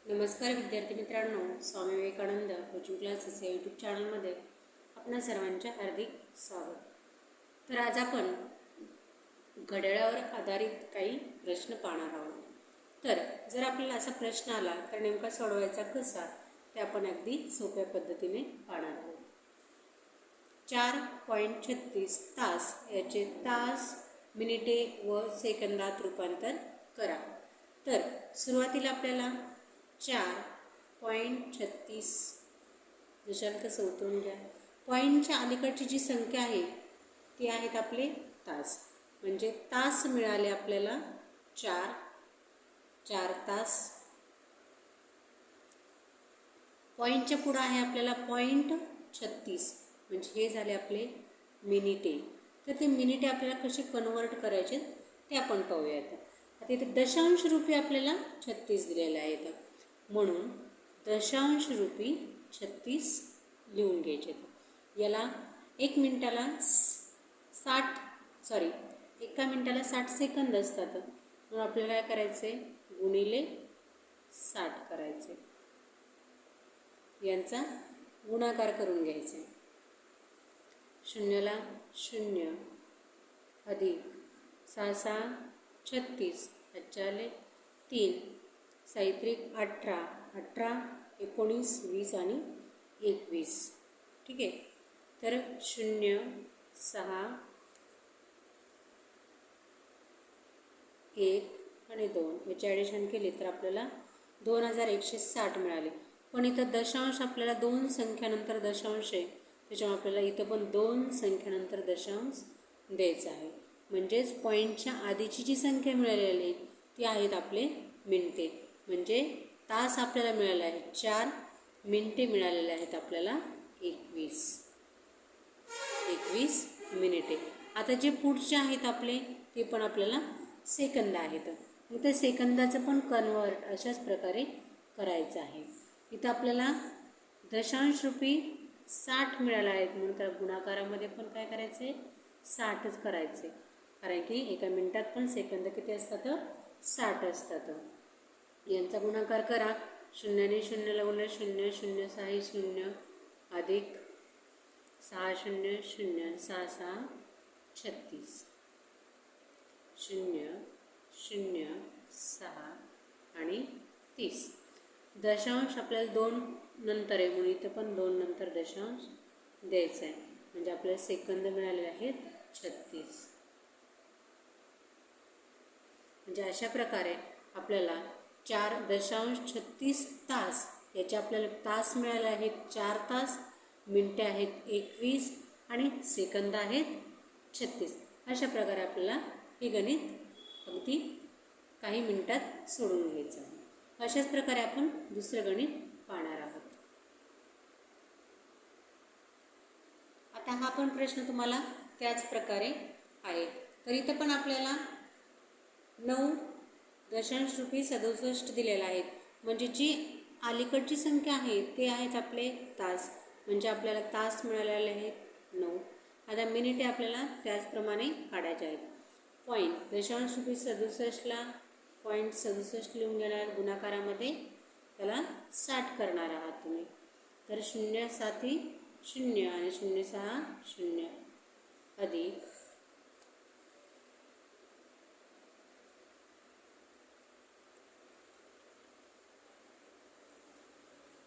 नमस्कार विद्यार्थी मित्रांनो, स्वामी विवेकानंद कोचिंग क्लासेस या यूट्यूब चॅनलमध्ये आपणा सर्वांचे हार्दिक स्वागत। तर आज आपण घड्याळावर आधारित काही प्रश्न पाहणार आहोत। तर जर आपल्याला असा प्रश्न आला तर नेमका सोडवायचा कसा ते आपण अगदी सोप्या पद्धतीने पाहणार आहोत। 4.36 तास याचे तास, मिनिटे व सेकंदात रूपांतर करा। तर सुरुवातीला आपल्याला 4.36 दशांक उतरून घ्या। पॉईंटच्या अलीकडची जी संख्या आहे ती आहेत आपले तास, म्हणजे तास मिळाले आपल्याला 4 तास। पॉईंटच्या पुढे आहे आपल्याला 0.36 म्हणजे हे झाले आपले मिनिटे। तर ते मिनिटे आपल्याला कसे कन्वर्ट करायचे ते आपण पाहूयात। आता इथे दशांश रूपी आपल्याला 36 दिलेले आहेत, म्हणून दशांश रूपी 36 लिहून घ्यायचे। याला एका मिनिटाला 60 सेकंद असतात, म्हणून आपल्याला काय करायचे, गुणिले 60 करायचे, यांचा गुणाकार करून घ्यायचे। शून्याला 0 अधिक 6 36 आले 3 साहित्रिक 18 19 20 आणि 21। ठीक आहे, तर 0 6 1 आणि 2 याची ॲडिशन केली तर आपल्याला 2160 मिळाले। पण इथं दशांश आपल्याला दोन संख्यानंतर दशांश आहे, त्याच्यामुळे आपल्याला इथं पण दोन संख्यानंतर दशांश द्यायचा आहे। म्हणजेच पॉईंटच्या आधीची जी संख्या मिळालेली आहे ती आहेत आपले मिनिटे, म्हणजे तास आपल्याला मिळाले आहेत 4, मिनिटे मिळालेले आहेत आपल्याला 21 मिनिटे। आता जे पुढचे आहेत आपले ते पण आपल्याला सेकंद आहेत, मग ते सेकंदाचं पण कन्वर्ट अशाच प्रकारे करायचं आहे। इथं आपल्याला दशांश रूपी 60 मिळाले आहेत, म्हणून त्या गुणाकारामध्ये पण काय करायचे, 60च करायचे, कारण की एका मिनिटात पण सेकंद किती असतात, 60 असतात। यांचा गुणाकार करा, 0 ने 0 लावलं 0 0 6 0 अधिक 6 0 0 6 6 36 0 0 6 आणि 30। दशांश आपल्याला 2 नंतर आहे, म्हणून इथं पण 2 नंतर दशांश द्यायचा आहे, म्हणजे आपल्याला सेकंद मिळाले आहेत 36। म्हणजे अशा प्रकारे आपल्याला 4.36 तास याचे आपल्याला तास मिळाले आहेत 4 तास, मिनिटे आहेत 21 आणि सेकंद आहेत 36। अशा प्रकारे आपल्याला हे गणित अगदी काही मिनिटात सोडून घ्यायचं आहे। अशाच प्रकारे आपण दुसरं गणित पाहणार आहोत। आता हा पण प्रश्न तुम्हाला त्याच प्रकारे आहे। तर इथं पण आपल्याला 9.67 दिलेला आहे, म्हणजे जी अलीकडची संख्या आहे ते आहेत आपले तास, म्हणजे आपल्याला तास मिळालेले आहेत 9। आता मिनिटे आपल्याला त्याचप्रमाणे काढायचे आहेत। पॉईंट दशांश रूपी 67ला 0.67 लिहून घेणार, गुणाकारामध्ये त्याला 60 करणार आहात तुम्ही, तर 0 7 0 आणि 0 6 0 अधिक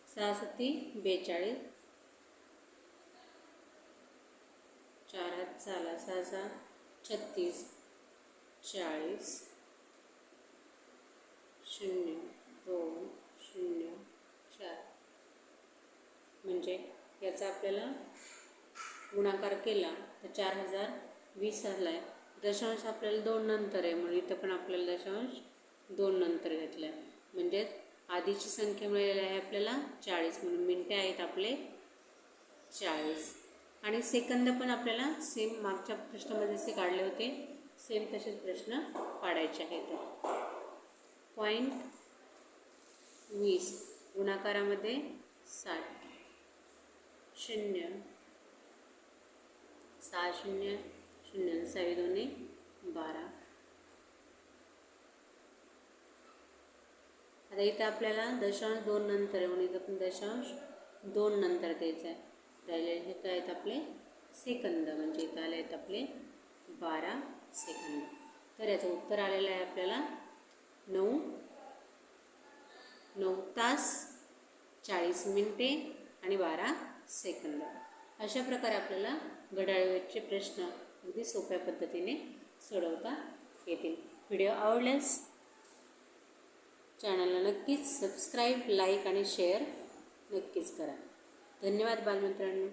6 7 42 4 हात 6 6 6 36 40 0 2 0 4, म्हणजे याचा आपल्याला गुणाकार केला तर 4020 आला आहे। दशांश आपल्याला 2 नंतर आहे, म्हणून इथं पण आपल्याला दशांश 2 नंतर घेतला आहे, म्हणजे आधीची संख्या मिळालेली आहे आपल्याला 40, म्हणून मिनिटे आहेत आपले 40 आणि सेकंद पण आपल्याला सेम मागच्या प्रश्नामध्ये जसे काढले होते सेम तसेच प्रश्न काढायचे आहेत। 0.20 गुणाकारामध्ये 60 0 6 0 0 6 2 12। आता इथं आपल्याला 0.2 नंतर म्हणून इथं पण 0.2 नंतर द्यायचं आहे. राहिलेले इथं आहेत आपले सेकंद, म्हणजे इथं आले आहेत आपले 12 सेकंद. तर याचं उत्तर आलेलं आहे आपल्याला 9 तास 40 मिनिटे आणि 12 सेकंद. अशा प्रकारे आपल्याला घड्याळावरचे प्रश्न अगदी सोप्या पद्धतीने सोडवता येतील. व्हिडिओ आवडल्यास चॅनलला नक्कीच सबस्क्राईब, लाईक आणि शेअर नक्कीच करा. धन्यवाद बालमित्रांनो.